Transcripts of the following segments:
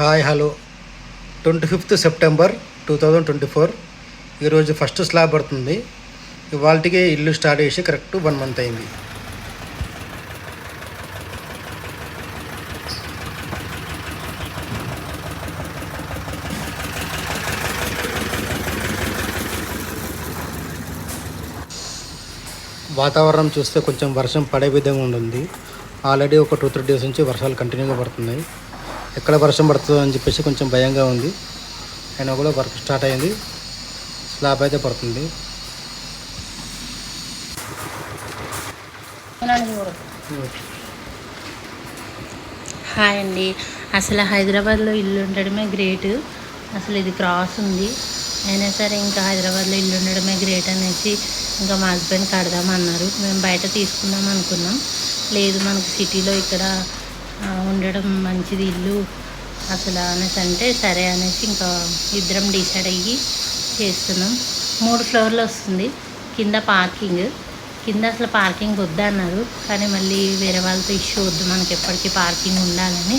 Hi hello 25th September 2024 ఈరోజు first slab పడుతుంది. ఇవాళకి ఇల్లు స్టార్ట్ చేసి కరెక్ట్ 1 మంత్ అయింది. వాతావరణం చూస్తే కొంచెం వర్షం పడే విధంగా ఉంటుంది. ఆల్రెడీ ఒక 2-3 డేస్ నుంచి వర్షాలు కంటిన్యూగా పడుతున్నాయి. ఎక్కడ వర్షం పడుతుందో అని చెప్పేసి కొంచెం భయంగా ఉంది. అయినా కూడా వర్క్ స్టార్ట్ అయింది. స్లాబ్ అయితే పడుతుంది. హాయ్ అండి. అసలు హైదరాబాద్లో ఇల్లు ఉండడమే గ్రేట్. అసలు ఇది క్రాస్ ఉంది అయినా సరే ఇంకా హైదరాబాద్లో ఇల్లు ఉండడమే గ్రేట్ అనేసి ఇంకా మా హస్బెండ్ కడదామన్నారు. మేము బయట తీసుకుందాం అనుకున్నాం. లేదు మనకు సిటీలో ఇక్కడ ఉండడం మంచిది ఇల్లు అసలు అనేసి అంటే సరే అనేసి ఇంకా ఇద్దరం డిసైడ్ అయ్యి చేస్తున్నాం. 3 ఫ్లోర్లు వస్తుంది. కింద పార్కింగ్, కింద అసలు పార్కింగ్ వద్దన్నారు. కానీ మళ్ళీ వేరే వాళ్ళతో ఇష్యూ వద్దు, మనకి ఎప్పటికీ పార్కింగ్ ఉండాలని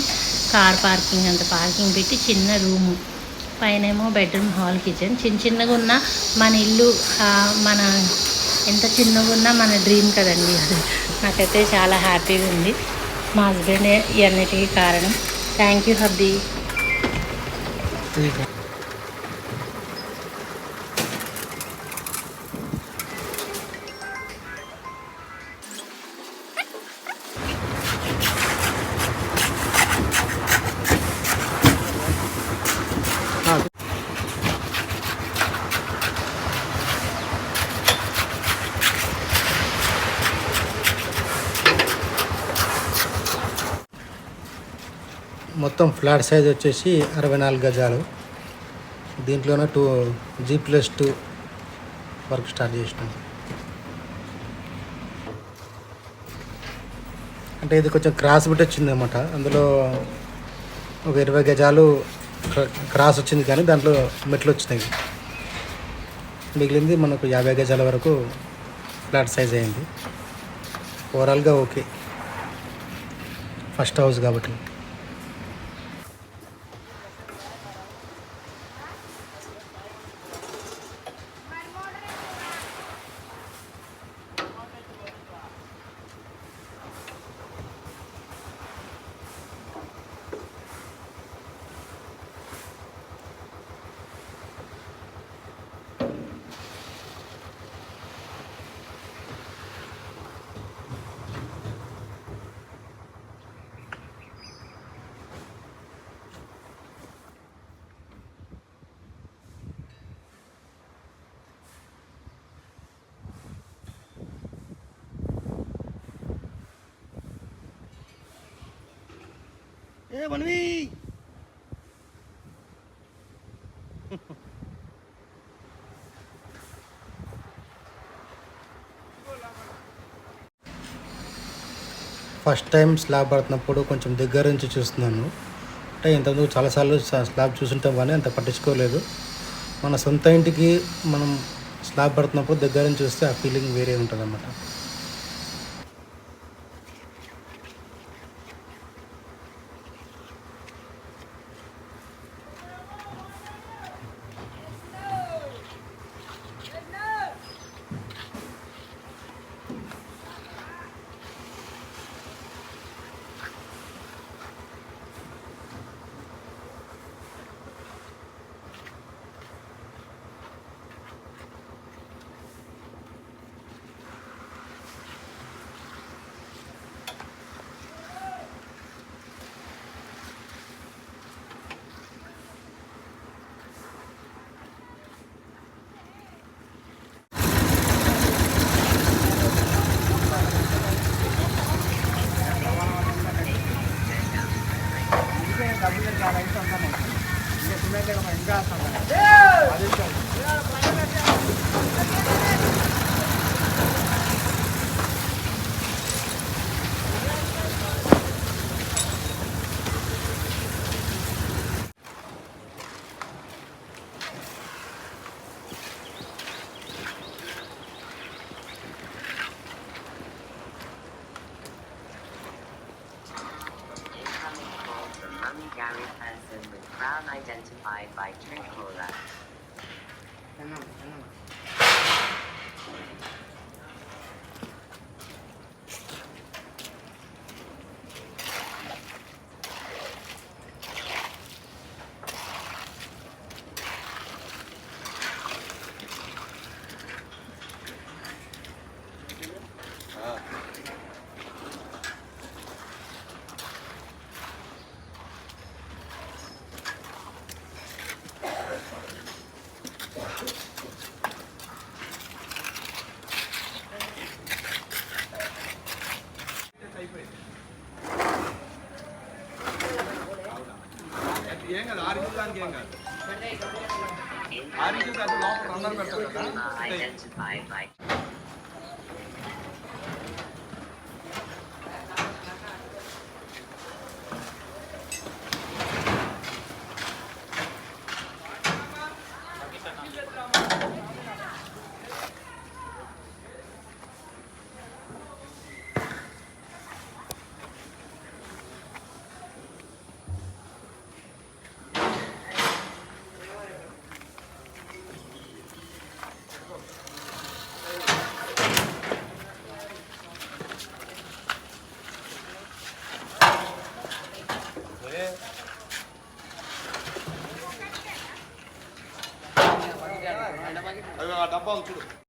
కార్ పార్కింగ్ అంత పార్కింగ్ పెట్టి చిన్న రూము, పైనేమో బెడ్రూమ్, హాల్, కిచెన్. చిన్నగా ఉన్న మన ఇల్లు మన ఎంత చిన్నగా ఉన్నా మన డ్రీమ్ కదండి. అది నాకైతే చాలా హ్యాపీగా ఉంది. మా హస్బెండే ఇవన్నిటికీ కారణం. Thank you hubby. మొత్తం ఫ్లాట్ సైజ్ వచ్చేసి 64 గజాలు. దీంట్లోనే 2G+2 వర్క్ స్టార్ట్ చేసినాం. అంటే ఇది కొంచెం క్రాస్ బిట్ వచ్చింది అన్నమాట. అందులో ఒక 20 గజాలు క్రాస్ వచ్చింది, కానీ దాంట్లో మెట్లు వచ్చినాయి. మిగిలింది మనకు 50 గజాల వరకు ఫ్లాట్ సైజ్ అయింది. ఓవరాల్గా ఓకే, ఫస్ట్ హౌస్ కాబట్టి. ఫస్ట్ టైం స్లాబ్ పడుతున్నప్పుడు కొంచెం దగ్గర నుంచి చూస్తున్నాను. అంటే ఇంతకుముందు చాలాసార్లు స్లాబ్ చూసుంటాం, కానీ అంత పట్టించుకోలేదు. మన సొంత ఇంటికి మనం స్లాబ్ పడుతున్నప్పుడు దగ్గర నుంచి చూస్తే ఆ ఫీలింగ్ వేరే ఉంటుంది అన్నమాట. Swami Gary person with crown identified by Trincola. ఏం కాదు ఆరించులు దానికి ఏం కాదు ఆరించులు కాదు లోపల రన్నర్ పెడతారు కదా Identified by డబ్బా చూడు